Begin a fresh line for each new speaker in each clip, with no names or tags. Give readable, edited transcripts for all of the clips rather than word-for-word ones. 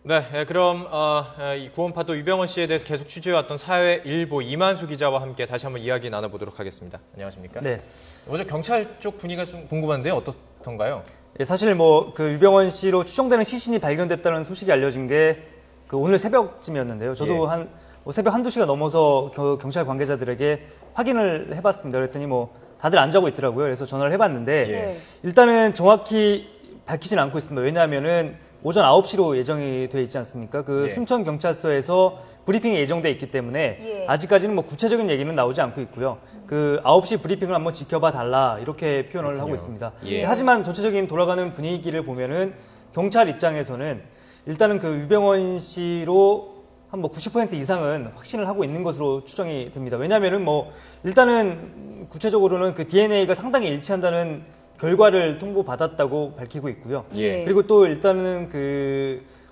네, 그럼 이 구원파도 유병원 씨에 대해서 계속 취재해왔던 사회일보 이만수 기자와 함께 다시 한번 이야기 나눠보도록 하겠습니다. 안녕하십니까?
네.
먼저 경찰 쪽 분위기가 좀 궁금한데요. 어떻던가요?
예, 사실 그 유병원 씨로 추정되는 시신이 발견됐다는 소식이 알려진 게 오늘 새벽쯤이었는데요. 저도 새벽 한두 시가 넘어서 경찰 관계자들에게 확인을 해봤습니다. 그랬더니 다들 안 자고 있더라고요. 그래서 전화를 해봤는데 일단은 정확히 밝히진 않고 있습니다. 왜냐하면은 오전 9시로 예정이 돼 있지 않습니까? 순천 경찰서에서 브리핑이 예정돼 있기 때문에 아직까지는 구체적인 얘기는 나오지 않고 있고요. 9시 브리핑을 한번 지켜봐 달라 이렇게 표현을 하고 있습니다. 하지만 전체적인 돌아가는 분위기를 보면은 경찰 입장에서는 일단은 유병원 씨로 한 90% 이상은 확신을 하고 있는 것으로 추정이 됩니다. 왜냐하면은 일단은 구체적으로는 DNA가 상당히 일치한다는 결과를 통보받았다고 밝히고 있고요. 그리고 또 일단은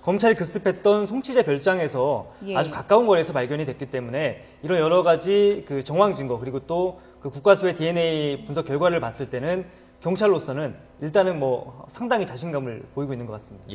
검찰이 급습했던 송치제 별장에서 아주 가까운 거리에서 발견이 됐기 때문에 이런 여러 가지 정황 증거 그리고 또 국과수의 DNA 분석 결과를 봤을 때는 경찰로서는 일단은 상당히 자신감을 보이고 있는 것 같습니다.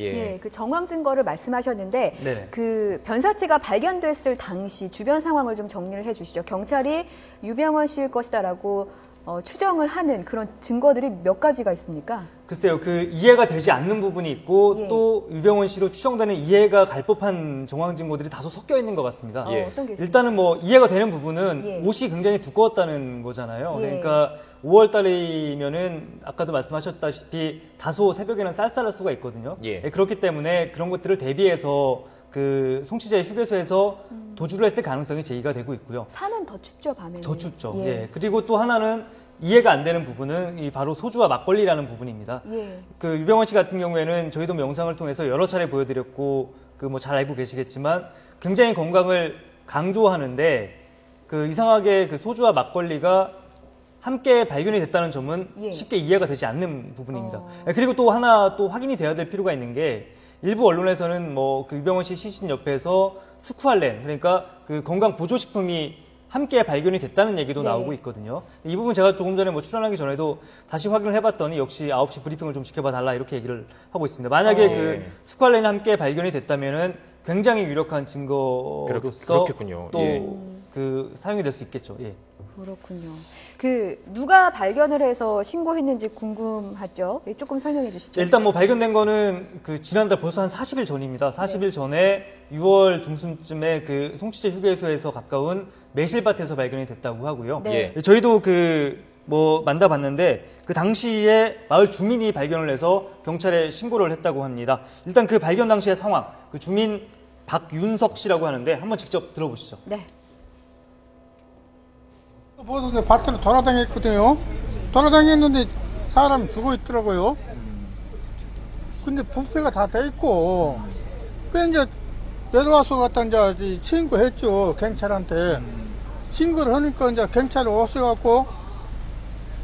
정황 증거를 말씀하셨는데 네네. 변사체가 발견됐을 당시 주변 상황을 좀 정리를 해주시죠. 경찰이 유병원 씨일 것이다라고 추정을 하는 그런 증거들이 몇 가지가 있습니까?
글쎄요, 이해가 되지 않는 부분이 있고 또 유병원 씨로 추정되는 이해가 갈 법한 정황 증거들이 다소 섞여 있는 것 같습니다.
어떤 게 있습니까?
일단은 이해가 되는 부분은 옷이 굉장히 두꺼웠다는 거잖아요. 그러니까 5월 달이면은 아까도 말씀하셨다시피 다소 새벽에는 쌀쌀할 수가 있거든요. 그렇기 때문에 그런 것들을 대비해서 송치제 휴게소에서 도주를 했을 가능성이 제기가 되고 있고요.
산은 더 춥죠, 밤에는.
더 춥죠. 그리고 또 하나는 이해가 안 되는 부분은 바로 소주와 막걸리라는 부분입니다. 유병원 씨 같은 경우에는 저희도 영상을 통해서 여러 차례 보여드렸고 잘 알고 계시겠지만 굉장히 건강을 강조하는데 이상하게 소주와 막걸리가 함께 발견이 됐다는 점은 쉽게 이해가 되지 않는 부분입니다. 그리고 또 하나 또 확인이 돼야 될 필요가 있는 게 일부 언론에서는 유병원 씨 시신 옆에서 스쿠알렌 그러니까 건강 보조식품이 함께 발견이 됐다는 얘기도 나오고 있거든요. 이 부분 제가 조금 전에 출연하기 전에도 다시 확인을 해봤더니 역시 9시 브리핑을 좀 지켜봐 달라 이렇게 얘기를 하고 있습니다. 만약에 스쿠알렌이 함께 발견이 됐다면은 굉장히 유력한 증거로서
그렇겠군요.
또 사용이 될 수 있겠죠.
그렇군요. 누가 발견을 해서 신고했는지 궁금하죠? 조금 설명해 주시죠.
일단 발견된 거는 지난달 벌써 한 40일 전입니다. 40일 전에 6월 중순쯤에 송치제 휴게소에서 가까운 매실밭에서 발견이 됐다고 하고요. 저희도 만나봤는데 당시에 마을 주민이 발견을 해서 경찰에 신고를 했다고 합니다. 일단 발견 당시의 상황, 주민 박윤석 씨라고 하는데 한번 직접 들어보시죠.
네.
보도 밭으로 돌아다녔거든요. 돌아다녔는데 사람이 죽어 있더라고요. 근데 부패가 다 돼 있고, 이제 내려와서 이제 신고했죠, 경찰한테. 신고를 하니까 이제 경찰이 오셔갖고,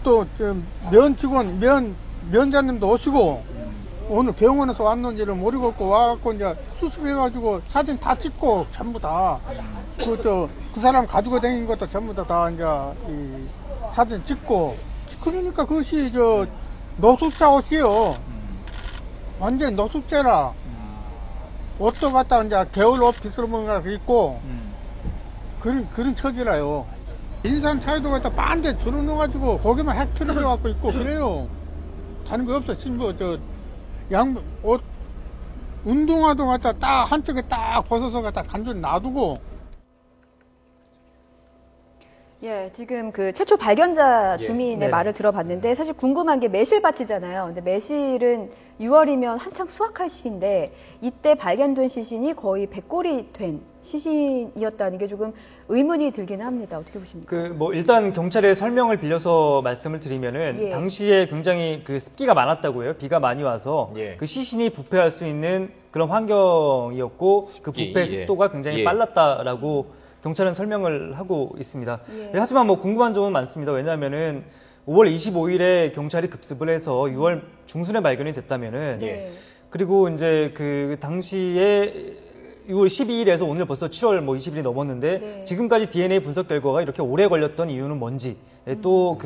또 면장님도 오시고, 오늘 병원에서 왔는지를 모르겠고 와갖고 이제 수습해가지고 사진 다 찍고 전부 다 그 사람 가지고 다닌 것도 전부 다 이제 이 사진 찍고 그러니까 그것이 노숙자 옷이요. 완전 노숙자라. 옷도 갖다 이제 겨울 옷 비스러운 거 입고 그런 처지라요. 인산 차이도 갖다 반대 줄어넣어가지고 거기만 핵 틀어갖고 있고 그래요. 다른 거 없어. 옷, 운동화도 갖다 딱 한쪽에 딱 벗어서 갖다 간절히 놔두고.
지금 최초 발견자 주민의 말을 들어봤는데 사실 궁금한 게 매실밭이잖아요. 근데 매실은 6월이면 한창 수확할 시기인데 이때 발견된 시신이 거의 100골이 된 시신이었다는 게 조금 의문이 들긴 합니다. 어떻게 보십니까?
일단 경찰의 설명을 빌려서 말씀을 드리면은 당시에 굉장히 습기가 많았다고 해요. 비가 많이 와서 시신이 부패할 수 있는 그런 환경이었고 부패 속도가 굉장히 빨랐다라고 경찰은 설명을 하고 있습니다. 하지만 궁금한 점은 많습니다. 왜냐하면은 5월 25일에 경찰이 급습을 해서 6월 중순에 발견이 됐다면은 그리고 이제 당시에 6월 12일에서 오늘 벌써 7월 20일이 넘었는데 지금까지 DNA 분석 결과가 이렇게 오래 걸렸던 이유는 뭔지 또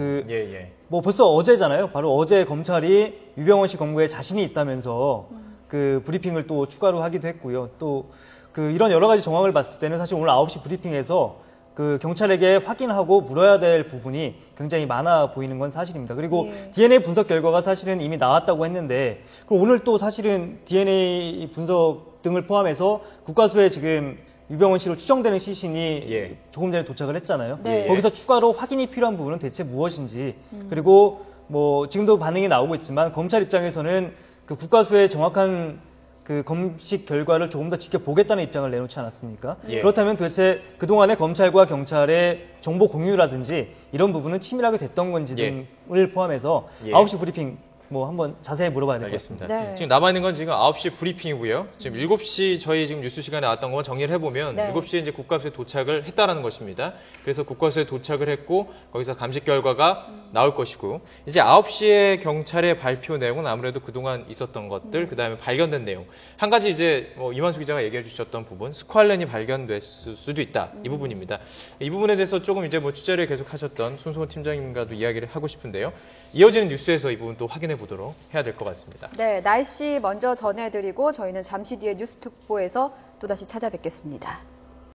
벌써 어제잖아요. 바로 어제 검찰이 유병원 씨 검거에 자신이 있다면서 그 브리핑을 또 추가로 하기도 했고요. 또 그 이런 여러 가지 정황을 봤을 때는 사실 오늘 9시 브리핑에서 그 경찰에게 확인하고 물어야 될 부분이 굉장히 많아 보이는 건 사실입니다. 그리고 DNA 분석 결과가 사실은 이미 나왔다고 했는데, 그럼 오늘 또 사실은 DNA 분석 등을 포함해서 국과수에 지금 유병원 씨로 추정되는 시신이 조금 전에 도착을 했잖아요.
네.
거기서 추가로 확인이 필요한 부분은 대체 무엇인지, 그리고 뭐 지금도 반응이 나오고 있지만 검찰 입장에서는 그 국과수의 정확한 그 검식 결과를 조금 더 지켜보겠다는 입장을 내놓지 않았습니까? 그렇다면 도대체 그동안의 검찰과 경찰의 정보 공유라든지 이런 부분은 치밀하게 됐던 건지 등을 포함해서 9시 브리핑 뭐 한번 자세히 물어봐야 될 것 같습니다.
네.
지금 남아있는 건 지금 9시 브리핑이고요. 지금 7시 저희 지금 뉴스 시간에 나왔던 거 정리를 해보면 7시에 이제 국과수에 도착을 했다라는 것입니다. 그래서 국과수에 도착을 했고 거기서 감식 결과가 나올 것이고, 이제 9시에 경찰의 발표 내용은 아무래도 그동안 있었던 것들, 그다음에 발견된 내용. 한 가지 이제 뭐 이만수 기자가 얘기해 주셨던 부분, 스ኳ렌이 발견됐을 수도 있다. 이 부분입니다. 이 부분에 대해서 조금 이제 뭐 취재를 계속 하셨던 손수호 팀장님과도 이야기를 하고 싶은데요. 이어지는 뉴스에서 이 부분 또 확인해 보도록 해야 될 것 같습니다.
네, 날씨 먼저 전해드리고 저희는 잠시 뒤에 뉴스 특보에서 또다시 찾아뵙겠습니다.